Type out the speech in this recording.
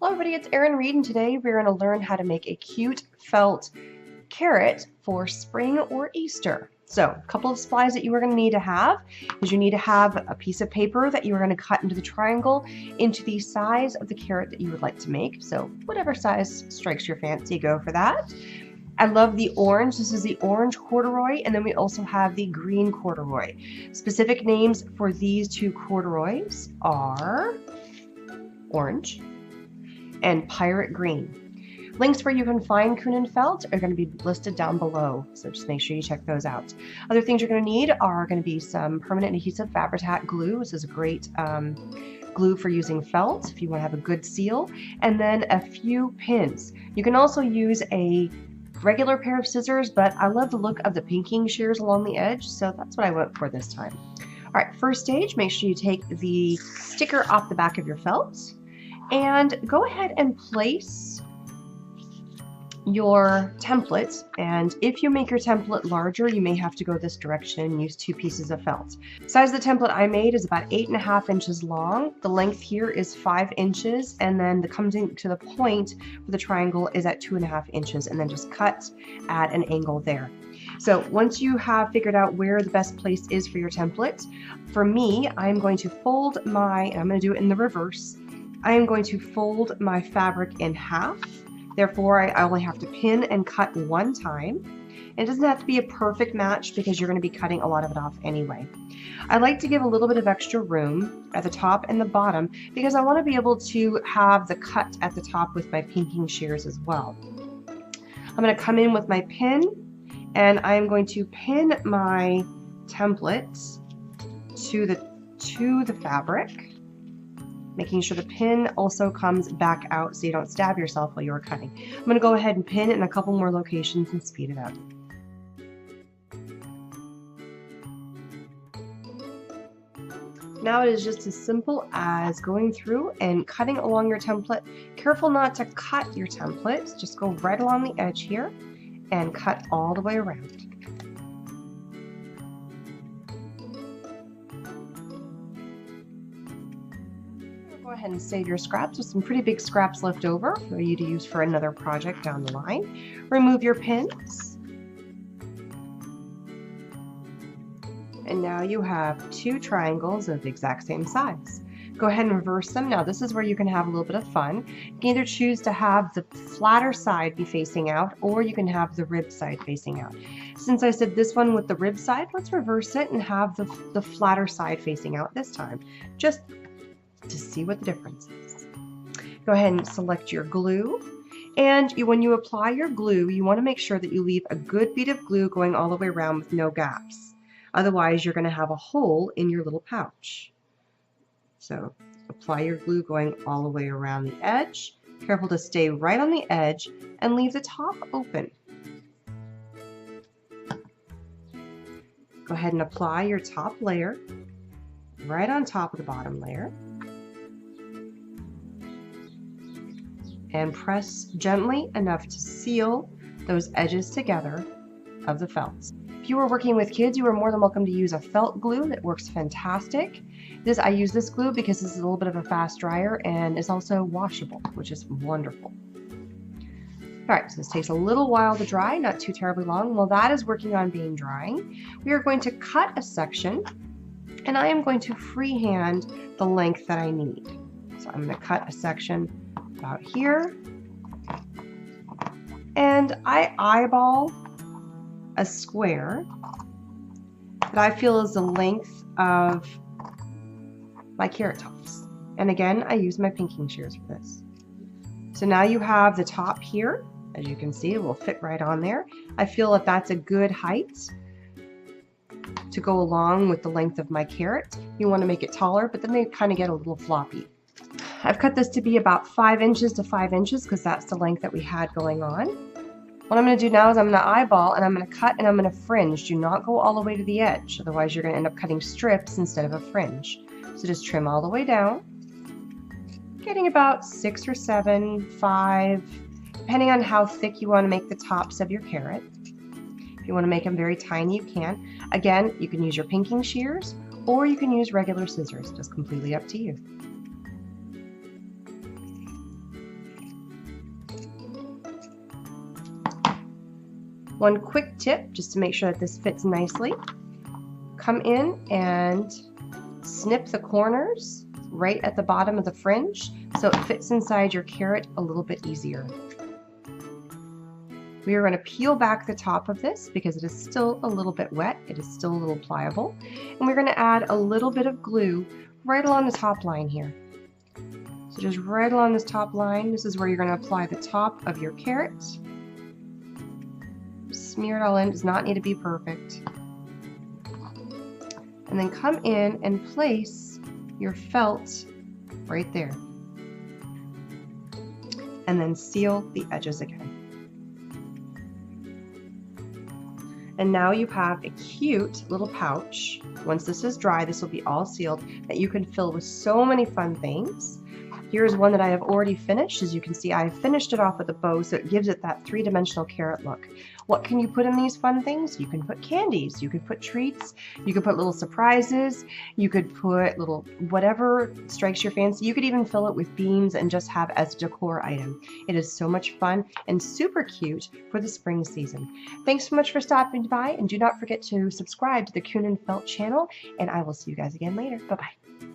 Hello everybody, it's Erin Reed, and today we're going to learn how to make a cute felt carrot for spring or Easter. So a couple of supplies that you are going to need to have is you need to have a piece of paper that you are going to cut into the triangle into the size of the carrot that you would like to make. So whatever size strikes your fancy, go for that. I love the orange. This is the orange corduroy, and then we also have the green corduroy. Specific names for these two corduroys are orange and pirate green. Links where you can find Kunin felt are going to be listed down below, so just make sure you check those out. Other things you're going to need are going to be some permanent adhesive Fabri-Tac glue. This is a great glue for using felt if you want to have a good seal, and then a few pins. You can also use a regular pair of scissors, but I love the look of the pinking shears along the edge, so that's what I went for this time. All right, first stage, make sure you take the sticker off the back of your felt and go ahead and place your template. And if you make your template larger, you may have to go this direction and use 2 pieces of felt. The size of the template I made is about 8.5 inches long. The length here is 5 inches, and then the coming to the point for the triangle is at 2.5 inches, and then just cut at an angle there. So once you have figured out where the best place is for your template, for me, I'm going to fold and I'm going to do it in the reverse. I am going to fold my fabric in half. Therefore, I only have to pin and cut one time. It doesn't have to be a perfect match because you're going to be cutting a lot of it off anyway. I like to give a little bit of extra room at the top and the bottom because I want to be able to have the cut at the top with my pinking shears as well. I'm going to come in with my pin, and I'm going to pin my template to the fabric, making sure the pin also comes back out so you don't stab yourself while you're cutting. I'm going to go ahead and pin it in a couple more locations and speed it up. Now it is just as simple as going through and cutting along your template. Careful not to cut your template. Just go right along the edge here and cut all the way around. Go ahead and save your scraps. There's some pretty big scraps left over for you to use for another project down the line. Remove your pins. And now you have 2 triangles of the exact same size. Go ahead and reverse them. Now this is where you can have a little bit of fun. You can either choose to have the flatter side be facing out, or you can have the rib side facing out. Since I said this one with the rib side, let's reverse it and have the flatter side facing out this time, just to see what the difference is. Go ahead and select your glue, and when you apply your glue, you want to make sure that you leave a good bead of glue going all the way around with no gaps. Otherwise, you're going to have a hole in your little pouch. So apply your glue going all the way around the edge. Careful to stay right on the edge and leave the top open. Go ahead and apply your top layer right on top of the bottom layer. And press gently enough to seal those edges together of the felt. If you are working with kids, you are more than welcome to use a felt glue that works fantastic. I use this glue because this is a little bit of a fast dryer and is also washable, which is wonderful. Alright, so this takes a little while to dry, not too terribly long. While that is working on being drying, we are going to cut a section, and I am going to freehand the length that I need. So I'm going to cut a section about here, and I eyeball a square that I feel is the length of my carrot tops. And again, I use my pinking shears for this. So now you have the top here. As you can see, it will fit right on there. I feel that that's a good height to go along with the length of my carrot. You want to make it taller, but then they kind of get a little floppy. I've cut this to be about 5 inches to 5 inches because that's the length that we had going on. What I'm going to do now is I'm going to eyeball, and I'm going to cut, and I'm going to fringe. Do not go all the way to the edge, otherwise you're going to end up cutting strips instead of a fringe. So just trim all the way down, getting about 6 or 7, 5, depending on how thick you want to make the tops of your carrot. If you want to make them very tiny, you can. Again, you can use your pinking shears, or you can use regular scissors, just completely up to you. One quick tip, just to make sure that this fits nicely. Come in and snip the corners right at the bottom of the fringe so it fits inside your carrot a little bit easier. We are going to peel back the top of this because it is still a little bit wet. It is still a little pliable. And we're going to add a little bit of glue right along the top line here. So just right along this top line, this is where you're going to apply the top of your carrot. Smear it all in, does not need to be perfect. And then come in and place your felt right there. And then seal the edges again. And now you have a cute little pouch. Once this is dry, this will be all sealed, that you can fill with so many fun things. Here's one that I have already finished. As you can see, I have finished it off with a bow, so it gives it that three-dimensional carrot look. What can you put in these fun things? You can put candies, you could put treats, you could put little surprises, you could put little whatever strikes your fancy. You could even fill it with beans and just have as a decor item. It is so much fun and super cute for the spring season. Thanks so much for stopping by, and do not forget to subscribe to the Kunin Felt channel, and I will see you guys again later. Bye-bye.